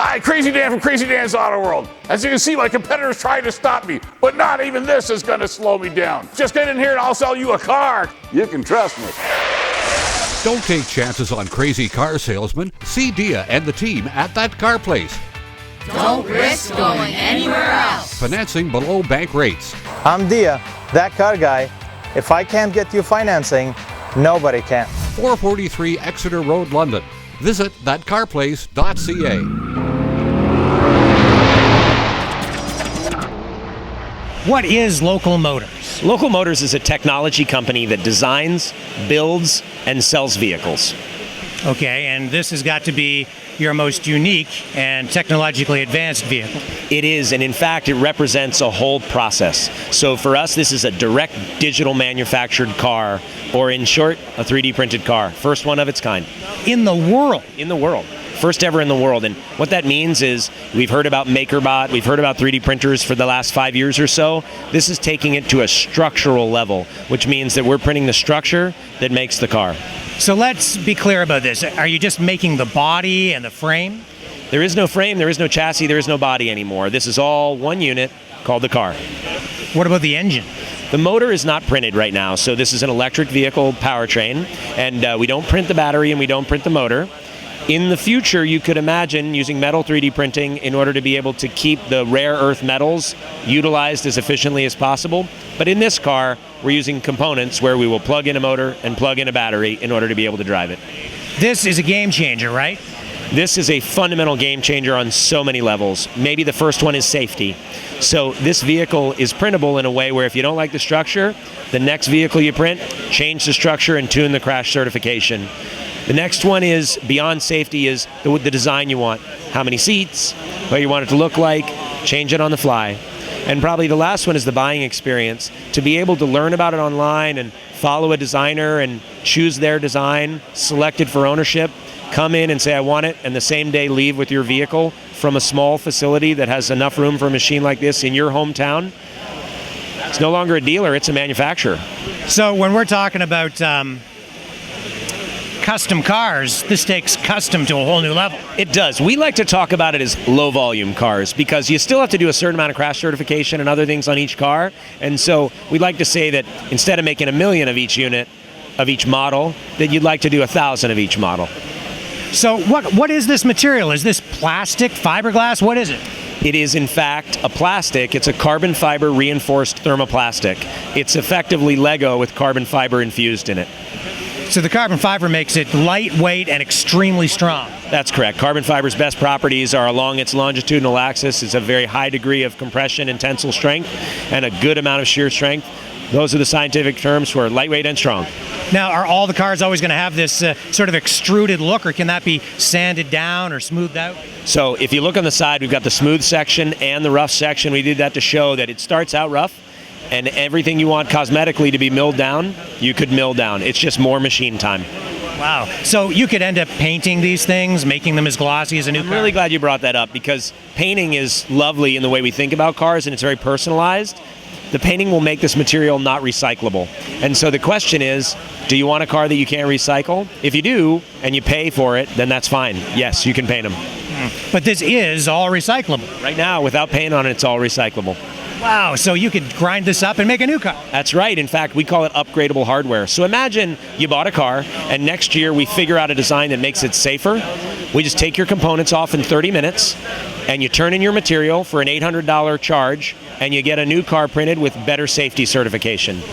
Hi, Crazy Dan from Crazy Dan's Auto World. As you can see, my competitors tried to stop me, but not even this is gonna slow me down. Just get in here and I'll sell you a car. You can trust me. Don't take chances on crazy car salesmen. See Dia and the team at That Car Place. Don't risk going anywhere else. Financing below bank rates. I'm Dia, that car guy. If I can't get you financing, nobody can. 443 Exeter Road, London. Visit thatcarplace.ca. What is Local Motors? Local Motors is a technology company that designs, builds, and sells vehicles. Okay, and this has got to be your most unique and technologically advanced vehicle. It is, and in fact, it represents a whole process. So for us, this is a direct digital manufactured car, or in short, a 3D printed car. First one of its kind. In the world? In the world. First ever in the world. And what that means is we've heard about MakerBot, we've heard about 3D printers for the last 5 years or so. This is taking it to a structural level, which means that we're printing the structure that makes the car. So let's be clear about this. Are you just making the body and the frame? There is no frame, there is no chassis, there is no body anymore. This is all one unit called the car. What about the engine? The motor is not printed right now, so this is an electric vehicle powertrain, and we don't print the battery and we don't print the motor. In the future, you could imagine using metal 3D printing in order to be able to keep the rare earth metals utilized as efficiently as possible. But in this car, we're using components where we will plug in a motor and plug in a battery in order to be able to drive it. This is a game changer, right? This is a fundamental game changer on so many levels. Maybe the first one is safety. So this vehicle is printable in a way where if you don't like the structure, the next vehicle you print, change the structure and tune the crash certification. The next one is beyond safety is the design you want. How many seats, what you want it to look like, change it on the fly. And probably the last one is the buying experience. To be able to learn about it online and follow a designer and choose their design, select it for ownership, come in and say, I want it, and the same day leave with your vehicle from a small facility that has enough room for a machine like this in your hometown. It's no longer a dealer, it's a manufacturer. So when we're talking about custom cars, this takes custom to a whole new level. It does. We like to talk about it as low volume cars because you still have to do a certain amount of crash certification and other things on each car. And so we'd like to say that instead of making 1 million of each unit, of each model, that you'd like to do 1,000 of each model. So what is this material? Is this plastic, fiberglass? What is it? It is in fact a plastic. It's a carbon fiber reinforced thermoplastic. It's effectively Lego with carbon fiber infused in it. So the carbon fiber makes it lightweight and extremely strong. That's correct. Carbon fiber's best properties are along its longitudinal axis. It's a very high degree of compression and tensile strength and a good amount of shear strength. Those are the scientific terms for lightweight and strong. Now, are all the cars always going to have this sort of extruded look, or can that be sanded down or smoothed out? So if you look on the side, we've got the smooth section and the rough section. We did that to show that it starts out rough, and everything you want cosmetically to be milled down, you could mill down. It's just more machine time. Wow. So you could end up painting these things, making them as glossy as a new car? I'm really glad you brought that up because painting is lovely in the way we think about cars, and it's very personalized. The painting will make this material not recyclable. And so the question is, do you want a car that you can't recycle? If you do, and you pay for it, then that's fine. Yes, you can paint them. But this is all recyclable. Right now, without paint on it, it's all recyclable. Wow, so you could grind this up and make a new car. That's right. In fact, we call it upgradable hardware. So imagine you bought a car, and next year we figure out a design that makes it safer. We just take your components off in 30 minutes, and you turn in your material for an $800 charge, and you get a new car printed with better safety certification.